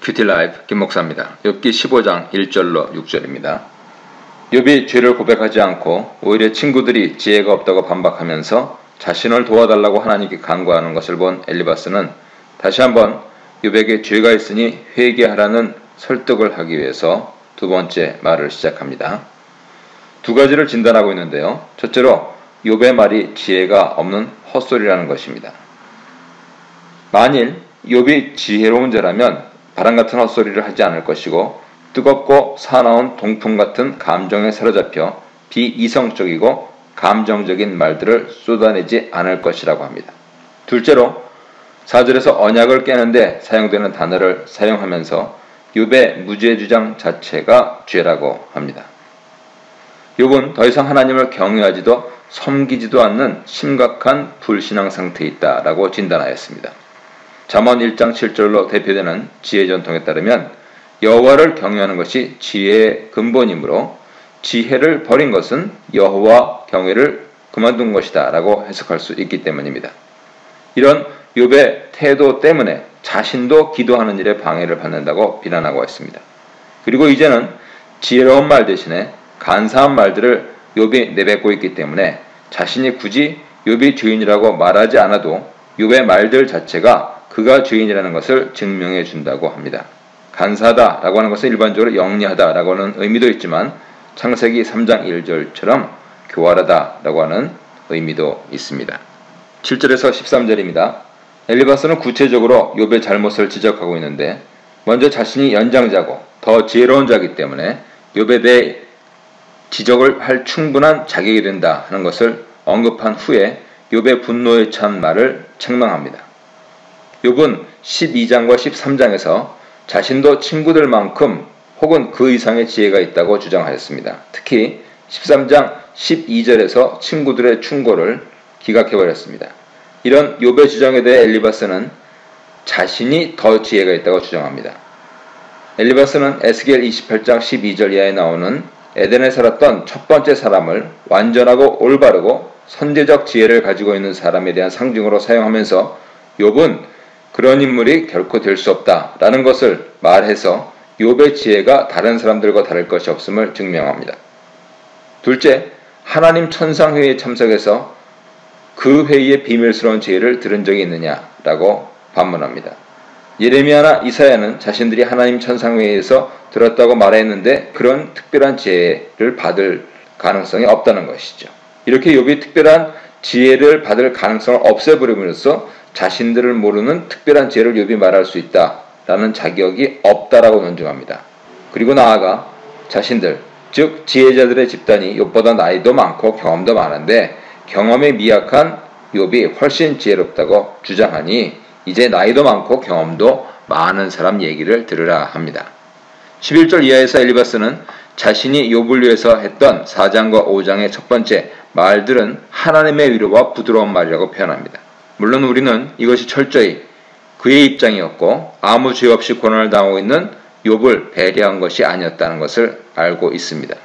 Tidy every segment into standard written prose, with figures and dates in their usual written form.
큐티라이브 김목사입니다. 욥기 15장 1절로 6절입니다. 욥이 죄를 고백하지 않고 오히려 친구들이 지혜가 없다고 반박하면서 자신을 도와달라고 하나님께 간구하는 것을 본 엘리바스는 다시 한번 욥에게 죄가 있으니 회개하라는 설득을 하기 위해서 두 번째 말을 시작합니다. 두 가지를 진단하고 있는데요. 첫째로 욥의 말이 지혜가 없는 헛소리라는 것입니다. 만일 욥이 지혜로운 자라면 바람같은 헛소리를 하지 않을 것이고 뜨겁고 사나운 동풍 같은 감정에 사로잡혀 비이성적이고 감정적인 말들을 쏟아내지 않을 것이라고 합니다. 둘째로 4절에서 언약을 깨는데 사용되는 단어를 사용하면서 욥의 무죄 주장 자체가 죄라고 합니다. 욥은 더 이상 하나님을 경외하지도 섬기지도 않는 심각한 불신앙 상태에 있다라고 진단하였습니다. 잠언 1장 7절로 대표되는 지혜 전통에 따르면 여호와를 경외하는 것이 지혜의 근본이므로 지혜를 버린 것은 여호와 경외를 그만둔 것이다 라고 해석할 수 있기 때문입니다. 이런 욥의 태도 때문에 자신도 기도하는 일에 방해를 받는다고 비난하고 있습니다. 그리고 이제는 지혜로운 말 대신에 간사한 말들을 욥이 내뱉고 있기 때문에 자신이 굳이 욥이 죄인이라고 말하지 않아도 욥의 말들 자체가 그가 죄인이라는 것을 증명해 준다고 합니다. 간사하다라고 하는 것은 일반적으로 영리하다라고 하는 의미도 있지만 창세기 3장 1절처럼 교활하다라고 하는 의미도 있습니다. 7절에서 13절입니다. 엘리바스는 구체적으로 욥의 잘못을 지적하고 있는데 먼저 자신이 연장자고 더 지혜로운 자이기 때문에 욥에 대해 지적을 할 충분한 자격이 된다 하는 것을 언급한 후에 욥의 분노에 찬 말을 책망합니다. 욥은 12장과 13장에서 자신도 친구들만큼 혹은 그 이상의 지혜가 있다고 주장하였습니다. 특히 13장 12절에서 친구들의 충고를 기각해버렸습니다. 이런 욥의 주장에 대해 엘리바스는 자신이 더 지혜가 있다고 주장합니다. 엘리바스는 에스겔 28장 12절 이하에 나오는 에덴에 살았던 첫 번째 사람을 완전하고 올바르고 선제적 지혜를 가지고 있는 사람에 대한 상징으로 사용하면서 욥은 그런 인물이 결코 될 수 없다라는 것을 말해서 욥의 지혜가 다른 사람들과 다를 것이 없음을 증명합니다. 둘째, 하나님 천상회의에 참석해서 그 회의의 비밀스러운 지혜를 들은 적이 있느냐라고 반문합니다. 예레미야나 이사야는 자신들이 하나님 천상회의에서 들었다고 말했는데 그런 특별한 지혜를 받을 가능성이 없다는 것이죠. 이렇게 욥이 특별한 지혜를 받을 가능성을 없애버림으로써 자신들을 모르는 특별한 지혜를 욥이 말할 수 있다라는 자격이 없다라고 논증합니다. 그리고 나아가 자신들, 즉 지혜자들의 집단이 욥보다 나이도 많고 경험도 많은데 경험에 미약한 욥이 훨씬 지혜롭다고 주장하니 이제 나이도 많고 경험도 많은 사람 얘기를 들으라 합니다. 11절 이하에서 엘리바스는 자신이 욥을 위해서 했던 4장과 5장의 첫 번째 말들은 하나님의 위로와 부드러운 말이라고 표현합니다. 물론 우리는 이것이 철저히 그의 입장이었고 아무 죄 없이 고난을 당하고 있는 욥을 배려한 것이 아니었다는 것을 알고 있습니다.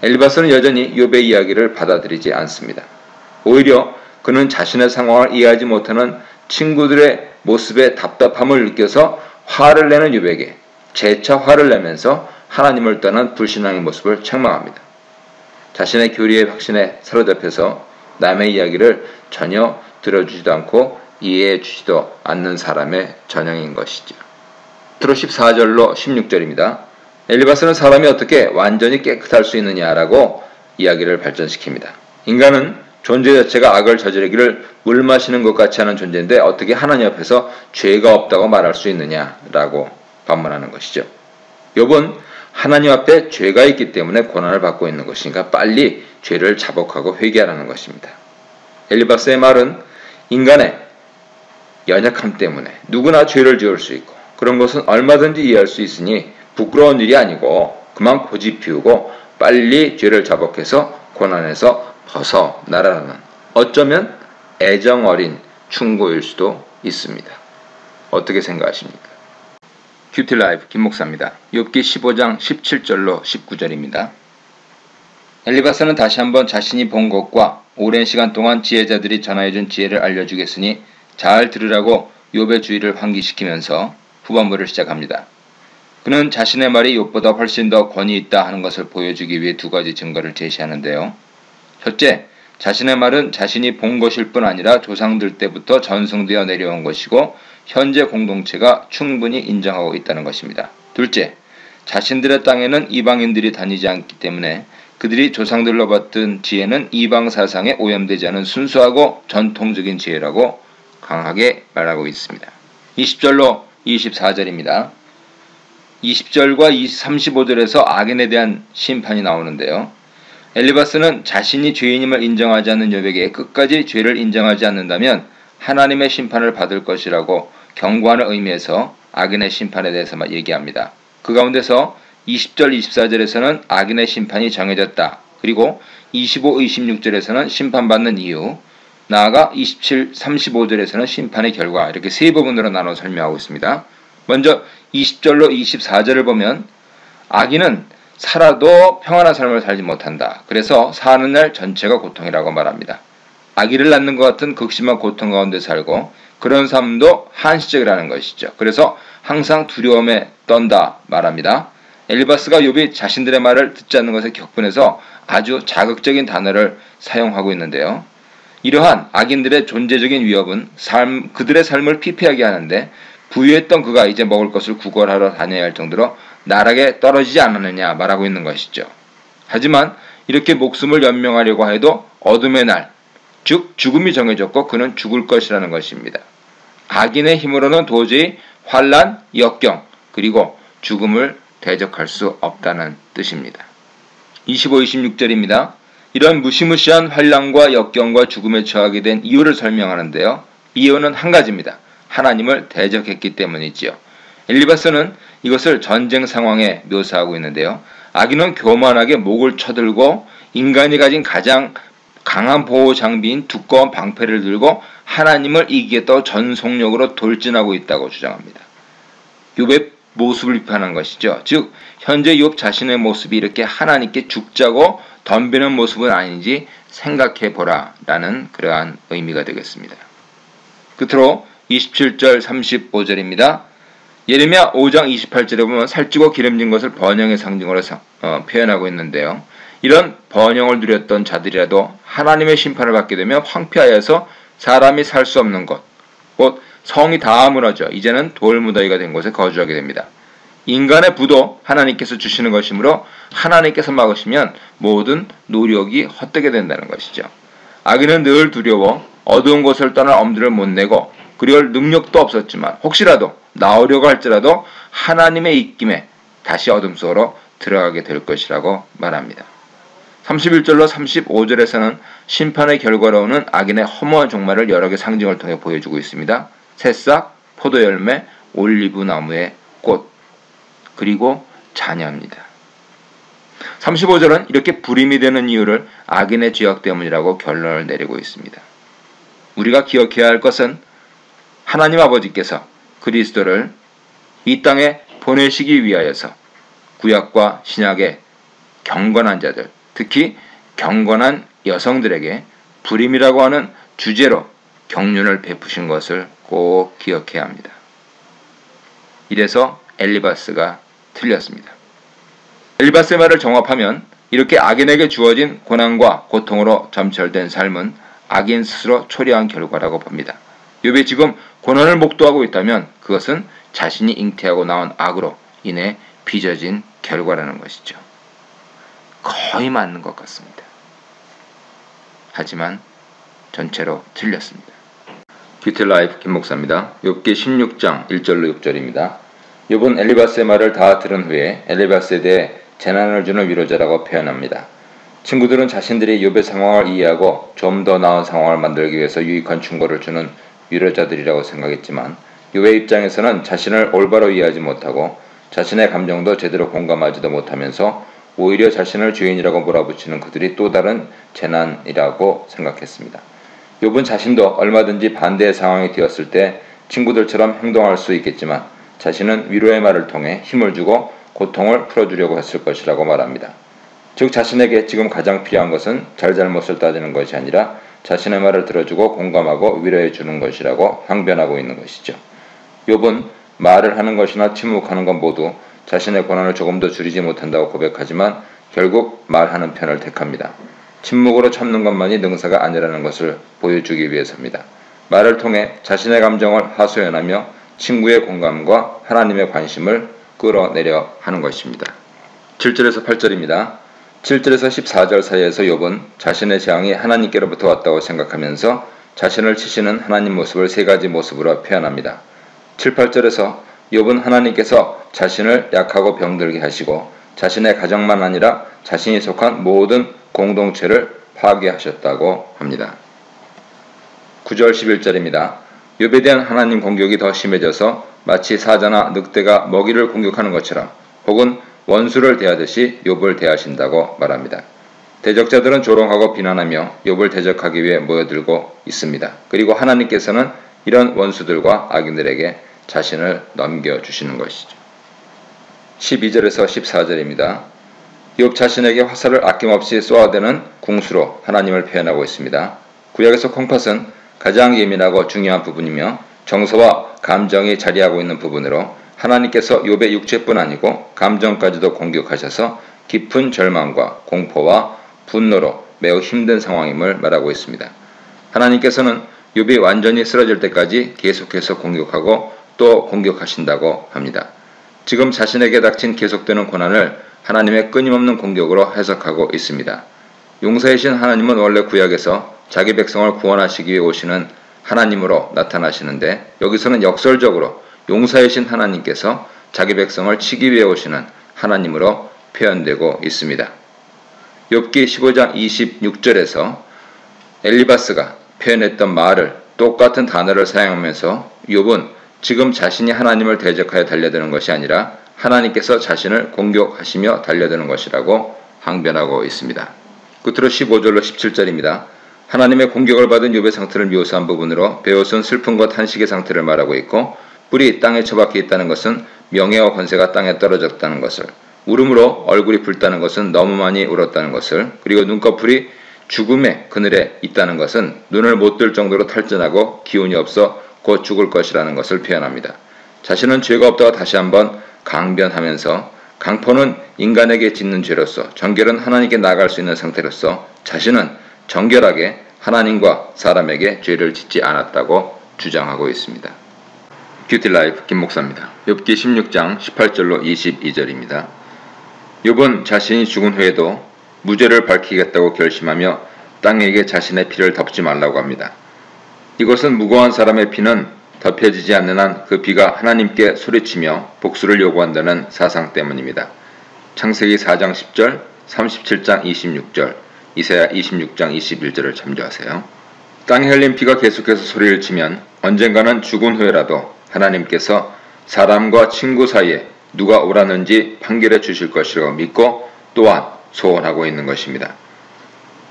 엘리바스는 여전히 욥의 이야기를 받아들이지 않습니다. 오히려 그는 자신의 상황을 이해하지 못하는 친구들의 모습에 답답함을 느껴서 화를 내는 욥에게 재차 화를 내면서 하나님을 떠난 불신앙의 모습을 책망합니다. 자신의 교리의 확신에 사로잡혀서 남의 이야기를 전혀 들어주지도 않고 이해해 주지도 않는 사람의 전형인 것이죠. 앞으로 14절로 16절입니다. 엘리바스는 사람이 어떻게 완전히 깨끗할 수 있느냐라고 이야기를 발전시킵니다. 인간은 존재 자체가 악을 저지르기를 물 마시는 것 같이 하는 존재인데 어떻게 하나님 앞에서 죄가 없다고 말할 수 있느냐라고 반문하는 것이죠. 욥은 하나님 앞에 죄가 있기 때문에 고난을 받고 있는 것이니까 빨리 죄를 자복하고 회개하라는 것입니다. 엘리바스의 말은 인간의 연약함 때문에 누구나 죄를 지을 수 있고 그런 것은 얼마든지 이해할 수 있으니 부끄러운 일이 아니고 그만 고집 피우고 빨리 죄를 자복해서 고난에서 벗어나라는 어쩌면 애정 어린 충고일 수도 있습니다. 어떻게 생각하십니까? 큐티라이브 김목사입니다. 욥기 15장 17절로 19절입니다. 엘리바스는 다시 한번 자신이 본 것과 오랜 시간 동안 지혜자들이 전하여준 지혜를 알려주겠으니 잘 들으라고 욥의 주의를 환기시키면서 후반부를 시작합니다. 그는 자신의 말이 욥보다 훨씬 더 권위 있다 하는 것을 보여주기 위해 두 가지 증거를 제시하는데요. 첫째, 자신의 말은 자신이 본 것일 뿐 아니라 조상들 때부터 전승되어 내려온 것이고 현재 공동체가 충분히 인정하고 있다는 것입니다. 둘째, 자신들의 땅에는 이방인들이 다니지 않기 때문에 그들이 조상들로 받은 지혜는 이방 사상에 오염되지 않은 순수하고 전통적인 지혜라고 강하게 말하고 있습니다. 20절로 24절입니다. 20절과 35절에서 악인에 대한 심판이 나오는데요. 엘리바스는 자신이 죄인임을 인정하지 않는 욥에게 끝까지 죄를 인정하지 않는다면 하나님의 심판을 받을 것이라고 경고하는 의미에서 악인의 심판에 대해서만 얘기합니다. 그 가운데서 20절, 24절에서는 악인의 심판이 정해졌다. 그리고 25, 26절에서는 심판받는 이유, 나아가 27, 35절에서는 심판의 결과, 이렇게 세 부분으로 나눠 설명하고 있습니다. 먼저 20절로 24절을 보면 악인은 살아도 평안한 삶을 살지 못한다. 그래서 사는 날 전체가 고통이라고 말합니다. 아기를 낳는 것 같은 극심한 고통 가운데 살고 그런 삶도 한시적이라는 것이죠. 그래서 항상 두려움에 떤다 말합니다. 엘리바스가 욥이 자신들의 말을 듣지 않는 것에 격분해서 아주 자극적인 단어를 사용하고 있는데요. 이러한 악인들의 존재적인 위협은 그들의 삶을 피폐하게 하는데 부유했던 그가 이제 먹을 것을 구걸하러 다녀야 할 정도로 나락에 떨어지지 않았느냐 말하고 있는 것이죠. 하지만 이렇게 목숨을 연명하려고 해도 어둠의 날, 즉 죽음이 정해졌고 그는 죽을 것이라는 것입니다. 악인의 힘으로는 도저히 환난, 역경, 그리고 죽음을 대적할 수 없다는 뜻입니다. 25, 26절입니다. 이런 무시무시한 환난과 역경과 죽음에 처하게 된 이유를 설명하는데요. 이유는 한 가지입니다. 하나님을 대적했기 때문이지요. 엘리바스는 이것을 전쟁 상황에 묘사하고 있는데요. 악인은 교만하게 목을 쳐들고 인간이 가진 가장 강한 보호 장비인 두꺼운 방패를 들고 하나님을 이기겠다고 전속력으로 돌진하고 있다고 주장합니다. 욥의 모습을 비판한 것이죠. 즉 현재 욥 자신의 모습이 이렇게 하나님께 죽자고 덤비는 모습은 아닌지 생각해보라 라는 그러한 의미가 되겠습니다. 끝으로 27절 35절입니다. 예레미야 5장 28절에 보면 살찌고 기름진 것을 번영의 상징으로 표현하고 있는데요. 이런 번영을 누렸던 자들이라도 하나님의 심판을 받게 되면 황폐하여서 사람이 살 수 없는 곳, 곧 성이 다 무너져 이제는 돌무더기가 된 곳에 거주하게 됩니다. 인간의 부도 하나님께서 주시는 것이므로 하나님께서 막으시면 모든 노력이 헛되게 된다는 것이죠. 악인은 늘 두려워 어두운 곳을 떠날 엄두를 못 내고 그리할 능력도 없었지만 혹시라도 나오려고 할지라도 하나님의 입김에 다시 어둠 속으로 들어가게 될 것이라고 말합니다. 31절로 35절에서는 심판의 결과로 오는 악인의 허무한 종말을 여러 개 상징을 통해 보여주고 있습니다. 새싹, 포도열매, 올리브 나무의 꽃, 그리고 자녀입니다. 35절은 이렇게 불임이 되는 이유를 악인의 죄악 때문이라고 결론을 내리고 있습니다. 우리가 기억해야 할 것은 하나님 아버지께서 그리스도를 이 땅에 보내시기 위하여서 구약과 신약의 경건한 자들, 특히 경건한 여성들에게 불임이라고 하는 주제로 경륜을 베푸신 것을 꼭 기억해야 합니다. 이래서 엘리바스가 틀렸습니다. 엘리바스의 말을 종합하면 이렇게 악인에게 주어진 고난과 고통으로 점철된 삶은 악인 스스로 초래한 결과라고 봅니다. 욥이 지금 고난을 목도하고 있다면 그것은 자신이 잉태하고 나온 악으로 인해 빚어진 결과라는 것이죠. 거의 맞는 것 같습니다. 하지만 전체로 틀렸습니다. 뷰티라이프 김목사입니다. 욥기 16장 1절로 6절입니다. 욥은 엘리바스의 말을 다 들은 후에 엘리바스에 대해 재난을 주는 위로자라고 표현합니다. 친구들은 자신들이 욥의 상황을 이해하고 좀 더 나은 상황을 만들기 위해서 유익한 충고를 주는 위로자들이라고 생각했지만 욥의 입장에서는 자신을 올바로 이해하지 못하고 자신의 감정도 제대로 공감하지도 못하면서 오히려 자신을 죄인이라고 몰아붙이는 그들이 또 다른 재난이라고 생각했습니다. 욥은 자신도 얼마든지 반대의 상황이 되었을 때 친구들처럼 행동할 수 있겠지만 자신은 위로의 말을 통해 힘을 주고 고통을 풀어주려고 했을 것이라고 말합니다. 즉 자신에게 지금 가장 필요한 것은 잘잘못을 따지는 것이 아니라 자신의 말을 들어주고 공감하고 위로해 주는 것이라고 항변하고 있는 것이죠. 욥은 말을 하는 것이나 침묵하는 것 모두 자신의 고난을 조금도 줄이지 못한다고 고백하지만 결국 말하는 편을 택합니다. 침묵으로 참는 것만이 능사가 아니라는 것을 보여주기 위해서입니다. 말을 통해 자신의 감정을 하소연하며 친구의 공감과 하나님의 관심을 끌어내려 하는 것입니다. 7절에서 8절입니다. 7절에서 14절 사이에서 욥은 자신의 재앙이 하나님께로부터 왔다고 생각하면서 자신을 치시는 하나님 모습을 세 가지 모습으로 표현합니다. 7, 8절에서 욥은 하나님께서 자신을 약하고 병들게 하시고 자신의 가정만 아니라 자신이 속한 모든 공동체를 파괴하셨다고 합니다. 9절 11절입니다. 욥에 대한 하나님 공격이 더 심해져서 마치 사자나 늑대가 먹이를 공격하는 것처럼 혹은 원수를 대하듯이 욥을 대하신다고 말합니다. 대적자들은 조롱하고 비난하며 욥을 대적하기 위해 모여들고 있습니다. 그리고 하나님께서는 이런 원수들과 악인들에게 자신을 넘겨주시는 것이죠. 12절에서 14절입니다. 욥 자신에게 화살을 아낌없이 쏘아대는 궁수로 하나님을 표현하고 있습니다. 구약에서 콩팥은 가장 예민하고 중요한 부분이며 정서와 감정이 자리하고 있는 부분으로 하나님께서 욥의 육체뿐 아니고 감정까지도 공격하셔서 깊은 절망과 공포와 분노로 매우 힘든 상황임을 말하고 있습니다. 하나님께서는 욥이 완전히 쓰러질 때까지 계속해서 공격하고 또 공격하신다고 합니다. 지금 자신에게 닥친 계속되는 고난을 하나님의 끊임없는 공격으로 해석하고 있습니다. 용사이신 하나님은 원래 구약에서 자기 백성을 구원하시기 위해 오시는 하나님으로 나타나시는데 여기서는 역설적으로 용사이신 하나님께서 자기 백성을 치기 위해 오시는 하나님으로 표현되고 있습니다. 욥기 15장 26절에서 엘리바스가 표현했던 말을 똑같은 단어를 사용하면서 욥은 지금 자신이 하나님을 대적하여 달려드는 것이 아니라 하나님께서 자신을 공격하시며 달려드는 것이라고 항변하고 있습니다. 끝으로 15절로 17절입니다. 하나님의 공격을 받은 욥의 상태를 묘사한 부분으로 베옷은 슬픔과 탄식의 상태를 말하고 있고 뿔이 땅에 처박혀 있다는 것은 명예와 권세가 땅에 떨어졌다는 것을, 울음으로 얼굴이 붉다는 것은 너무 많이 울었다는 것을, 그리고 눈꺼풀이 죽음의 그늘에 있다는 것은 눈을 못 뜰 정도로 탈진하고 기운이 없어 곧 죽을 것이라는 것을 표현합니다. 자신은 죄가 없다고 다시 한번 강변하면서 강포는 인간에게 짓는 죄로서 정결은 하나님께 나아갈 수 있는 상태로서 자신은 정결하게 하나님과 사람에게 죄를 짓지 않았다고 주장하고 있습니다. 큐티라이프 김목사입니다. 욥기 16장 18절로 22절입니다. 욥은 자신이 죽은 후에도 무죄를 밝히겠다고 결심하며 땅에게 자신의 피를 덮지 말라고 합니다. 이것은 무고한 사람의 피는 덮여지지 않는 한 그 피가 하나님께 소리치며 복수를 요구한다는 사상 때문입니다. 창세기 4장 10절, 37장 26절, 이사야 26장 21절을 참조하세요. 땅에 흘린 피가 계속해서 소리를 치면 언젠가는 죽은 후에라도 하나님께서 사람과 친구 사이에 누가 옳았는지 판결해 주실 것이라고 믿고 또한 소원하고 있는 것입니다.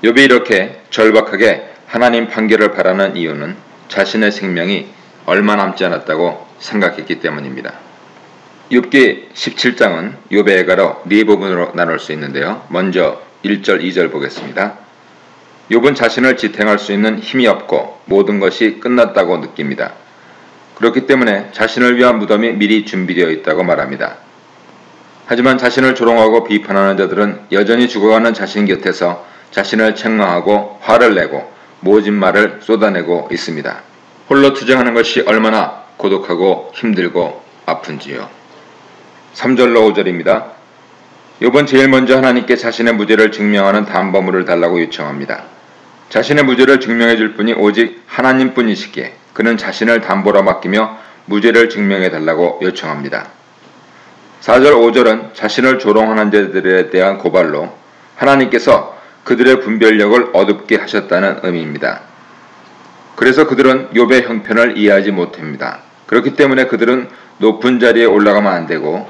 욥이 이렇게 절박하게 하나님 판결을 바라는 이유는 자신의 생명이 얼마 남지 않았다고 생각했기 때문입니다. 욥기 17장은 욥의 애가로 네 부분으로 나눌 수 있는데요. 먼저 1절, 2절 보겠습니다. 욥은 자신을 지탱할 수 있는 힘이 없고 모든 것이 끝났다고 느낍니다. 그렇기 때문에 자신을 위한 무덤이 미리 준비되어 있다고 말합니다. 하지만 자신을 조롱하고 비판하는 자들은 여전히 죽어가는 자신 곁에서 자신을 책망하고 화를 내고 모진 말을 쏟아내고 있습니다. 홀로 투쟁하는 것이 얼마나 고독하고 힘들고 아픈지요. 3절로 5절입니다. 욥은 제일 먼저 하나님께 자신의 무죄를 증명하는 담보물을 달라고 요청합니다. 자신의 무죄를 증명해 줄 분이 오직 하나님뿐이시기에 그는 자신을 담보로 맡기며 무죄를 증명해 달라고 요청합니다. 4절 5절은 자신을 조롱하는 자들에 대한 고발로 하나님께서 그들의 분별력을 어둡게 하셨다는 의미입니다. 그래서 그들은 욥의 형편을 이해하지 못합니다. 그렇기 때문에 그들은 높은 자리에 올라가면 안 되고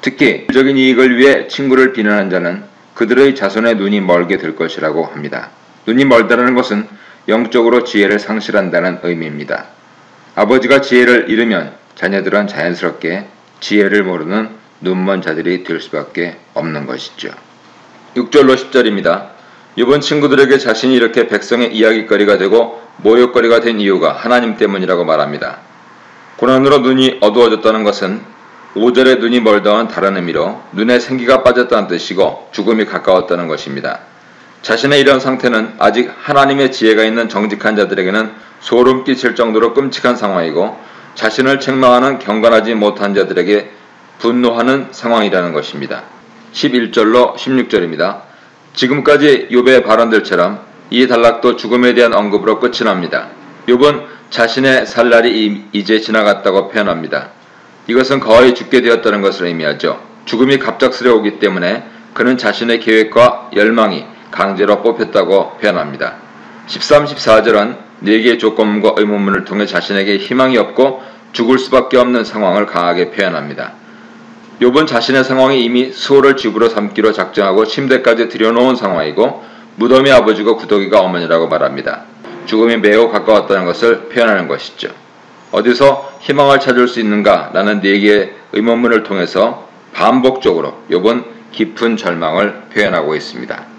특히 적인 이익을 위해 친구를 비난한 자는 그들의 자손의 눈이 멀게 될 것이라고 합니다. 눈이 멀다는 것은 영적으로 지혜를 상실한다는 의미입니다. 아버지가 지혜를 잃으면 자녀들은 자연스럽게 지혜를 모르는 눈먼 자들이 될 수밖에 없는 것이죠. 6절로 10절입니다. 욥은 친구들에게 자신이 이렇게 백성의 이야기거리가 되고 모욕거리가 된 이유가 하나님 때문이라고 말합니다. 고난으로 눈이 어두워졌다는 것은 5절의 눈이 멀다는 다른 의미로 눈에 생기가 빠졌다는 뜻이고 죽음이 가까웠다는 것입니다. 자신의 이런 상태는 아직 하나님의 지혜가 있는 정직한 자들에게는 소름 끼칠 정도로 끔찍한 상황이고 자신을 책망하는 경건하지 못한 자들에게 분노하는 상황이라는 것입니다. 11절로 16절입니다. 지금까지 욥의 발언들처럼 이 단락도 죽음에 대한 언급으로 끝이 납니다. 욥은 자신의 살 날이 이제 지나갔다고 표현합니다. 이것은 거의 죽게 되었다는 것을 의미하죠. 죽음이 갑작스레 오기 때문에 그는 자신의 계획과 열망이 강제로 뽑혔다고 표현합니다. 13, 14절은 4개의 조건문과 의문문을 통해 자신에게 희망이 없고 죽을 수밖에 없는 상황을 강하게 표현합니다. 욥은 자신의 상황이 이미 수호를 집으로 삼기로 작정하고 침대까지 들여놓은 상황이고 무덤의 아버지고 구더기가 어머니라고 말합니다. 죽음이 매우 가까웠다는 것을 표현하는 것이죠. 어디서 희망을 찾을 수 있는가? 라는 4개의 의문문을 통해서 반복적으로 욥은 깊은 절망을 표현하고 있습니다.